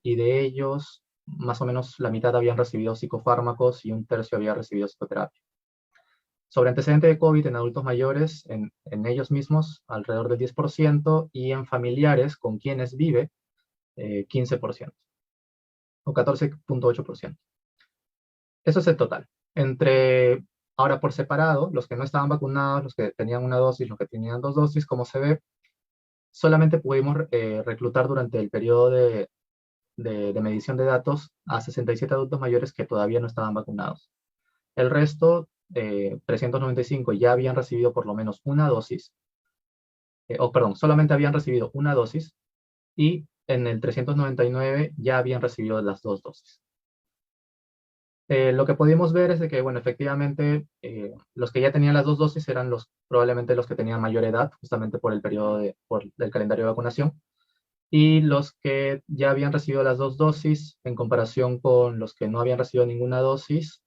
y de ellos, más o menos la mitad habían recibido psicofármacos y un tercio había recibido psicoterapia. Sobre antecedente de COVID en adultos mayores, en ellos mismos, alrededor del 10%, y en familiares con quienes vive, 15%, o 14,8%. Eso es el total. Ahora por separado, los que no estaban vacunados, los que tenían una dosis, los que tenían dos dosis, como se ve, solamente pudimos reclutar durante el periodo de medición de datos a 67 adultos mayores que todavía no estaban vacunados. El resto, 395, ya habían recibido por lo menos una dosis, solamente habían recibido una dosis, y en el 399 ya habían recibido las dos dosis. Lo que pudimos ver es de que, bueno, efectivamente, los que ya tenían las dos dosis eran probablemente los que tenían mayor edad, justamente por el periodo del calendario de vacunación, y los que ya habían recibido las dos dosis, en comparación con los que no habían recibido ninguna dosis,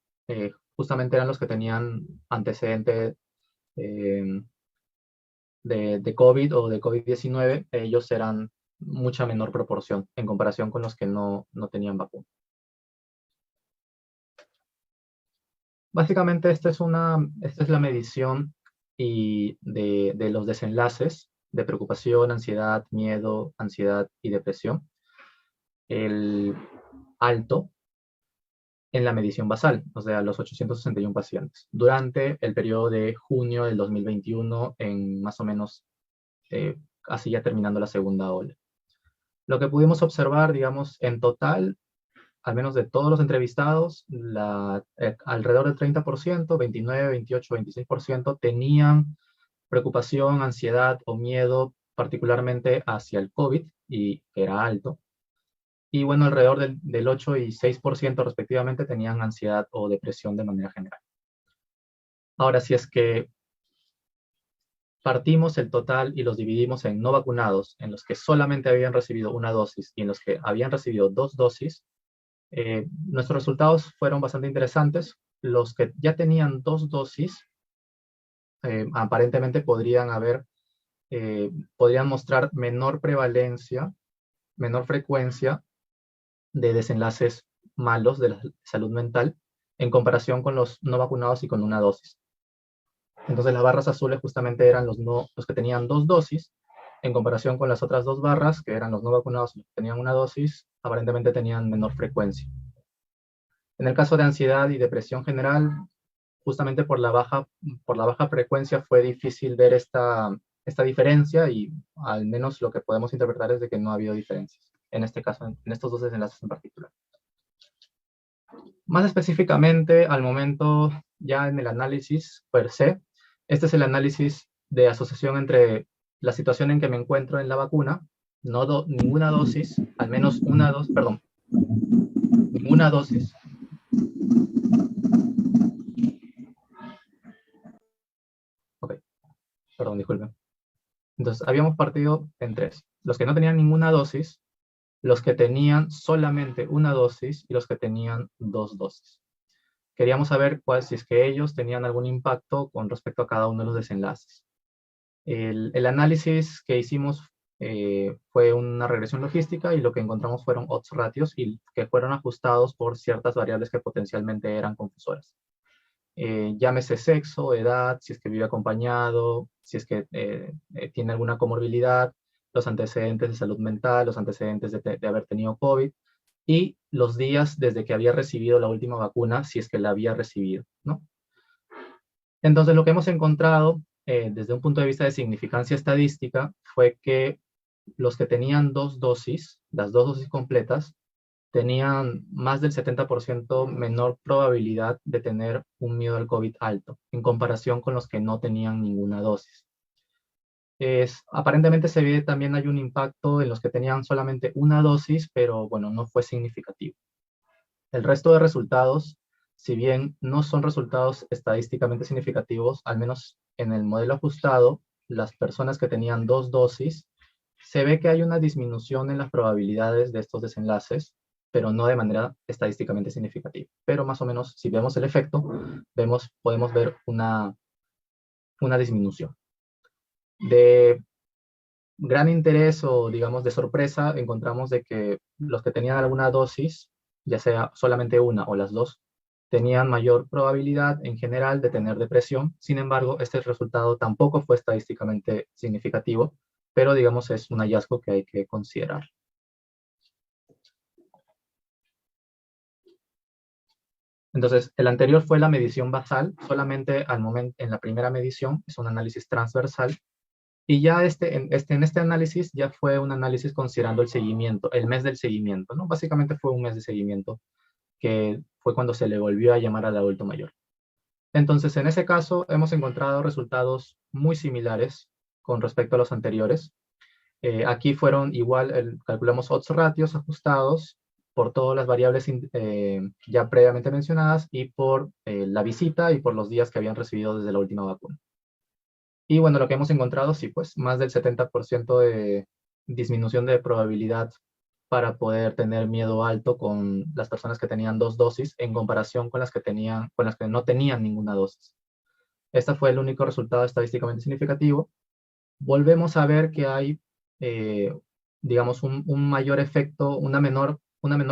justamente eran los que tenían antecedente de COVID o de COVID-19, ellos eran mucha menor proporción en comparación con los que no tenían vacuna. Básicamente esta es la medición de los desenlaces de preocupación, ansiedad, miedo, ansiedad y depresión. El alto en la medición basal, o sea, los 861 pacientes, durante el periodo de junio del 2021, en más o menos casi ya terminando la segunda ola. Lo que pudimos observar, digamos, en total, al menos de todos los entrevistados, alrededor del 30%, 29, 28, 26% tenían preocupación, ansiedad o miedo, particularmente hacia el COVID, y que era alto. Y bueno, alrededor del 8 y 6% respectivamente tenían ansiedad o depresión de manera general. Ahora, si es que partimos el total y los dividimos en no vacunados, en los que solamente habían recibido una dosis y en los que habían recibido dos dosis, nuestros resultados fueron bastante interesantes. Los que ya tenían dos dosis, aparentemente podrían mostrar menor prevalencia, menor frecuencia de desenlaces malos de la salud mental en comparación con los no vacunados y con una dosis. Entonces las barras azules justamente eran los que tenían dos dosis, en comparación con las otras dos barras, que eran los no vacunados y los que tenían una dosis, aparentemente tenían menor frecuencia. En el caso de ansiedad y depresión general, justamente por la baja frecuencia fue difícil ver esta diferencia, y al menos lo que podemos interpretar es de que no ha habido diferencias, en este caso, en estos dos desenlaces en particular. Más específicamente, al momento ya en el análisis per se, este es el análisis de asociación entre la situación en que me encuentro en la vacuna, ninguna dosis, al menos una dosis, perdón, ninguna dosis. Ok, perdón, disculpen. Entonces, habíamos partido en tres. Los que no tenían ninguna dosis, los que tenían solamente una dosis y los que tenían dos dosis. Queríamos saber si es que ellos tenían algún impacto con respecto a cada uno de los desenlaces. El análisis que hicimos fue una regresión logística, y lo que encontramos fueron odds ratios y que fueron ajustados por ciertas variables que potencialmente eran confusoras. Llámese sexo, edad, si es que vive acompañado, si es que tiene alguna comorbilidad, los antecedentes de salud mental, los antecedentes de haber tenido COVID, y los días desde que había recibido la última vacuna, si es que la había recibido, ¿no? Entonces, lo que hemos encontrado desde un punto de vista de significancia estadística fue que los que tenían dos dosis, las dos dosis completas, tenían más del 70% menor probabilidad de tener un miedo al COVID alto, en comparación con los que no tenían ninguna dosis. Aparentemente se ve también hay un impacto en los que tenían solamente una dosis, pero bueno, no fue significativo. El resto de resultados, si bien no son resultados estadísticamente significativos, al menos en el modelo ajustado, las personas que tenían dos dosis, se ve que hay una disminución en las probabilidades de estos desenlaces, pero no de manera estadísticamente significativa. Pero más o menos, si vemos el efecto, podemos ver una disminución. gran interés o, digamos, de sorpresa, encontramos de que los que tenían alguna dosis, ya sea solamente una o las dos, tenían mayor probabilidad en general de tener depresión. Sin embargo, este resultado tampoco fue estadísticamente significativo, pero digamos es un hallazgo que hay que considerar. Entonces, el anterior fue la medición basal, solamente al momento, en la primera medición, es un análisis transversal, y ya en este análisis ya fue un análisis considerando el seguimiento, el mes del seguimiento, ¿no? Básicamente fue un mes de seguimiento, que fue cuando se le volvió a llamar al adulto mayor. Entonces, en ese caso, hemos encontrado resultados muy similares con respecto a los anteriores. Aquí fueron igual, calculamos odds ratios ajustados por todas las variables ya previamente mencionadas y por la visita y por los días que habían recibido desde la última vacuna. Y bueno, lo que hemos encontrado, sí, pues más del 70% de disminución de probabilidad para poder tener miedo alto con las personas que tenían 2 dosis en comparación con las que no tenían ninguna dosis. Este fue el único resultado estadísticamente significativo. Volvemos a ver que hay, digamos, un mayor efecto, una menor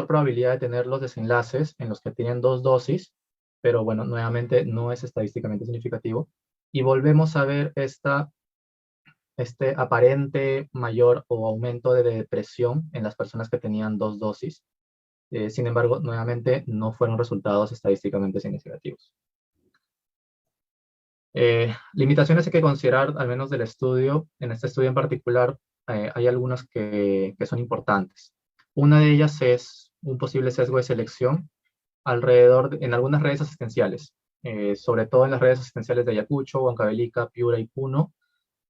probabilidad de tener los desenlaces en los que tienen 2 dosis, pero bueno, nuevamente no es estadísticamente significativo. Y volvemos a ver este aparente mayor o aumento de depresión en las personas que tenían 2 dosis. Sin embargo, nuevamente no fueron resultados estadísticamente significativos. Limitaciones hay que considerar, al menos del estudio. En este estudio en particular, hay algunas que son importantes. Una de ellas es un posible sesgo de selección en algunas redes asistenciales, sobre todo en las redes asistenciales de Ayacucho, Huancavelica, Piura y Puno.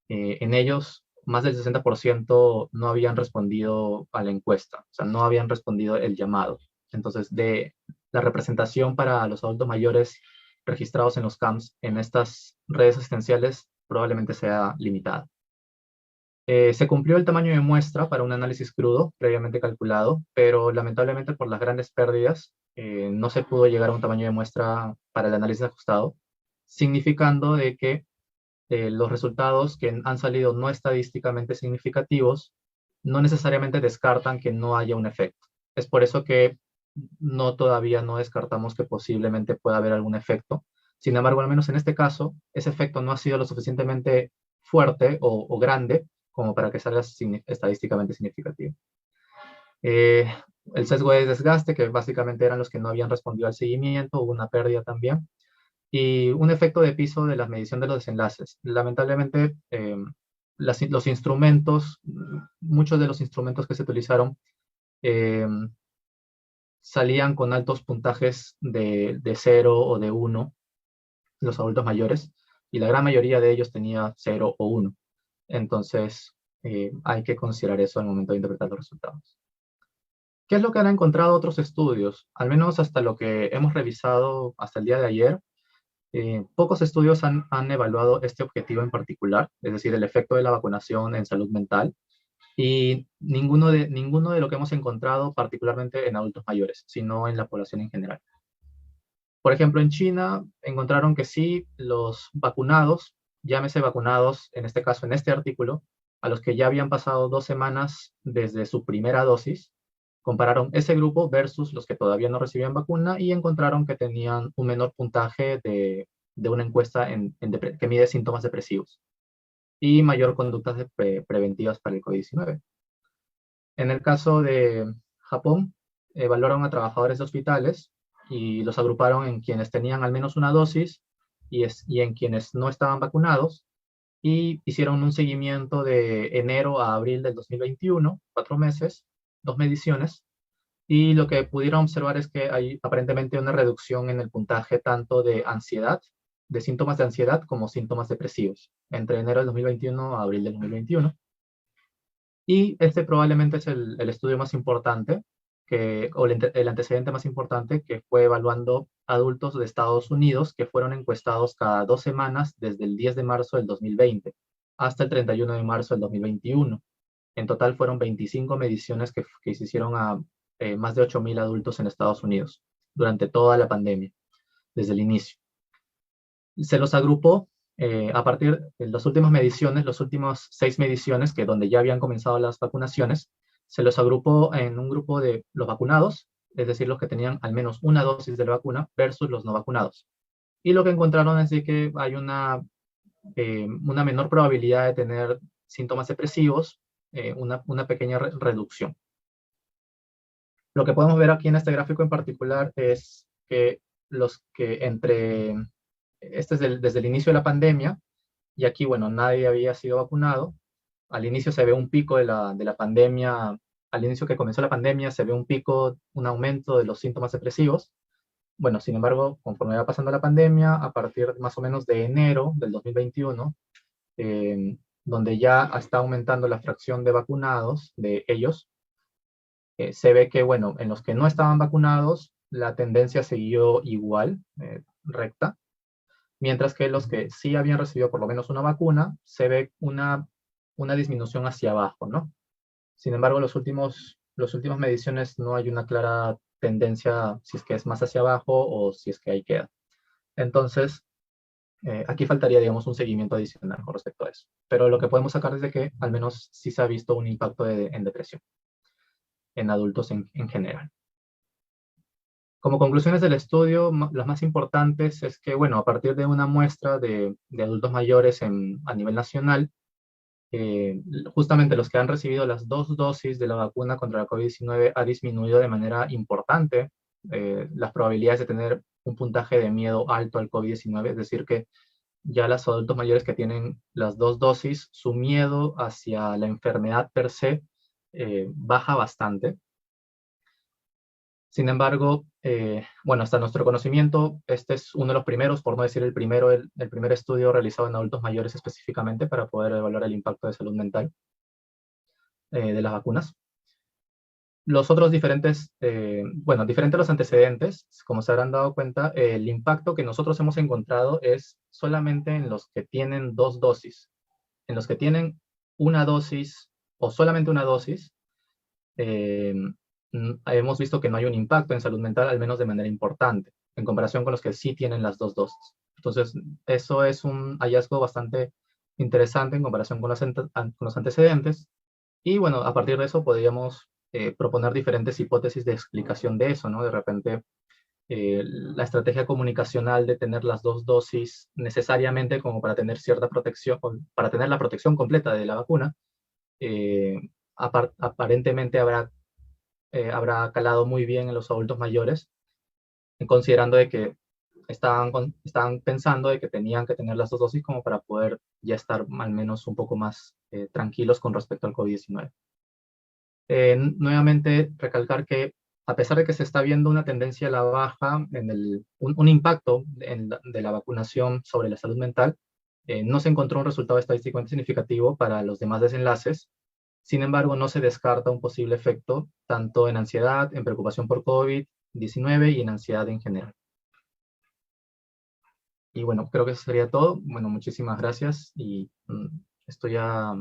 En ellos, más del 60% no habían respondido a la encuesta, o sea, no habían respondido el llamado. Entonces, de la representación para los adultos mayores registrados en los CAMPS en estas redes asistenciales probablemente sea limitada. Se cumplió el tamaño de muestra para un análisis crudo previamente calculado, pero lamentablemente por las grandes pérdidas no se pudo llegar a un tamaño de muestra para el análisis ajustado, significando de que los resultados que han salido no estadísticamente significativos no necesariamente descartan que no haya un efecto. Es por eso que todavía no descartamos que posiblemente pueda haber algún efecto. Sin embargo, al menos en este caso, ese efecto no ha sido lo suficientemente fuerte o grande como para que salga estadísticamente significativo. El sesgo de desgaste, que básicamente eran los que no habían respondido al seguimiento, hubo una pérdida también. Y un efecto de piso de la medición de los desenlaces. Lamentablemente, los instrumentos, muchos de los instrumentos que se utilizaron, salían con altos puntajes de 0 o de 1, los adultos mayores, y la gran mayoría de ellos tenía 0 o 1. Entonces, hay que considerar eso al momento de interpretar los resultados. ¿Qué es lo que han encontrado otros estudios? Al menos hasta lo que hemos revisado hasta el día de ayer, pocos estudios han evaluado este objetivo en particular, es decir, el efecto de la vacunación en salud mental, y ninguno de lo que hemos encontrado particularmente en adultos mayores, sino en la población en general. Por ejemplo, en China encontraron que sí, los vacunados, llámese vacunados, en este caso, en este artículo, a los que ya habían pasado 2 semanas desde su primera dosis, compararon ese grupo versus los que todavía no recibían vacuna y encontraron que tenían un menor puntaje de una encuesta que mide síntomas depresivos y mayor conductas preventivas para el COVID-19. En el caso de Japón, evaluaron a trabajadores de hospitales y los agruparon en quienes tenían al menos una dosis y en quienes no estaban vacunados, y hicieron un seguimiento de enero a abril del 2021, 4 meses, 2 mediciones, y lo que pudieron observar es que hay aparentemente una reducción en el puntaje tanto de ansiedad, de síntomas de ansiedad, como síntomas depresivos, entre enero del 2021 a abril del 2021. Y este probablemente es el estudio más importante, o el antecedente más importante, que fue evaluando adultos de Estados Unidos que fueron encuestados cada 2 semanas desde el 10 de marzo del 2020 hasta el 31 de marzo del 2021. En total fueron 25 mediciones que se hicieron a más de 8.000 adultos en Estados Unidos durante toda la pandemia, desde el inicio. Se los agrupó A partir de las últimas mediciones, las últimas 6 mediciones, que donde ya habían comenzado las vacunaciones, se los agrupó en un grupo de los vacunados, es decir, los que tenían al menos una dosis de la vacuna, versus los no vacunados. Y lo que encontraron es de que hay una menor probabilidad de tener síntomas depresivos, una pequeña reducción. Lo que podemos ver aquí en este gráfico en particular es que los que este es desde el inicio de la pandemia, y aquí, bueno, nadie había sido vacunado. Al inicio se ve un pico de la pandemia, al inicio que comenzó la pandemia se ve un pico, un aumento de los síntomas depresivos. Bueno, sin embargo, conforme va pasando la pandemia, a partir más o menos de enero del 2021, donde ya está aumentando la fracción de vacunados de ellos, se ve que, bueno, en los que no estaban vacunados, la tendencia siguió igual, recta, mientras que los que sí habían recibido por lo menos una vacuna, se ve una disminución hacia abajo, ¿no? Sin embargo, las últimas mediciones no hay una clara tendencia si es que es más hacia abajo o si es que ahí queda. Entonces, aquí faltaría, digamos, un seguimiento adicional con respecto a eso. Pero lo que podemos sacar es de que al menos sí se ha visto un impacto en depresión en adultos en general. Como conclusiones del estudio, las más importantes es que, bueno, a partir de una muestra de adultos mayores a nivel nacional, justamente los que han recibido las 2 dosis de la vacuna contra la COVID-19 ha disminuido de manera importante las probabilidades de tener un puntaje de miedo alto al COVID-19, es decir, que ya los adultos mayores que tienen las 2 dosis, su miedo hacia la enfermedad per se baja bastante. Sin embargo, bueno, hasta nuestro conocimiento, este es uno de los primeros, por no decir el primero, el primer estudio realizado en adultos mayores específicamente para poder evaluar el impacto de salud mental de las vacunas. Los otros bueno, diferentes los antecedentes, como se habrán dado cuenta, el impacto que nosotros hemos encontrado es solamente en los que tienen 2 dosis. En los que tienen una dosis o solamente una dosis, eh, hemos visto que no hay un impacto en salud mental, al menos de manera importante, en comparación con los que sí tienen las 2 dosis. Entonces, eso es un hallazgo bastante interesante en comparación con los antecedentes. Y bueno, a partir de eso podríamos proponer diferentes hipótesis de explicación de eso, ¿no? De repente, la estrategia comunicacional de tener las 2 dosis necesariamente como para tener cierta protección, para tener la protección completa de la vacuna, eh, aparentemente habrá calado muy bien en los adultos mayores, considerando de que estaban pensando de que tenían que tener las 2 dosis como para poder ya estar al menos un poco más tranquilos con respecto al COVID-19. Nuevamente, recalcar que a pesar de que se está viendo una tendencia a la baja, un impacto de la vacunación sobre la salud mental, no se encontró un resultado estadísticamente significativo para los demás desenlaces. Sin embargo, no se descarta un posible efecto tanto en ansiedad, en preocupación por COVID-19 y en ansiedad en general. Y bueno, creo que eso sería todo. Bueno, muchísimas gracias y estoy ya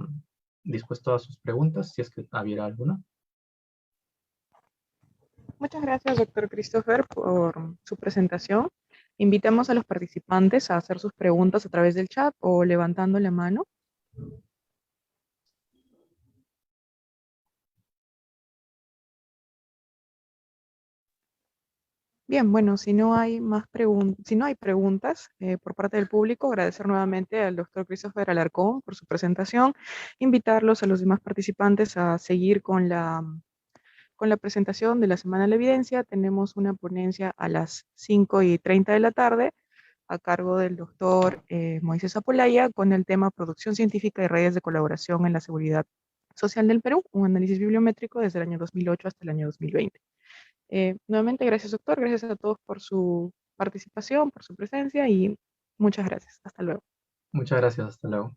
dispuesto a sus preguntas, si es que hubiera alguna. Muchas gracias, doctor Christopher, por su presentación. Invitamos a los participantes a hacer sus preguntas a través del chat o levantando la mano. Bien, bueno, si no hay preguntas por parte del público, agradecer nuevamente al doctor Christopher Alarcón por su presentación, invitarlos a los demás participantes a seguir con la presentación de la Semana de la Evidencia. Tenemos una ponencia a las 5:30 de la tarde a cargo del doctor Moisés Apolaya con el tema Producción Científica y Redes de Colaboración en la Seguridad Social del Perú, un análisis bibliométrico desde el año 2008 hasta el año 2020. Nuevamente, gracias doctor, gracias a todos por su participación, por su presencia y muchas gracias. Hasta luego. Muchas gracias, hasta luego.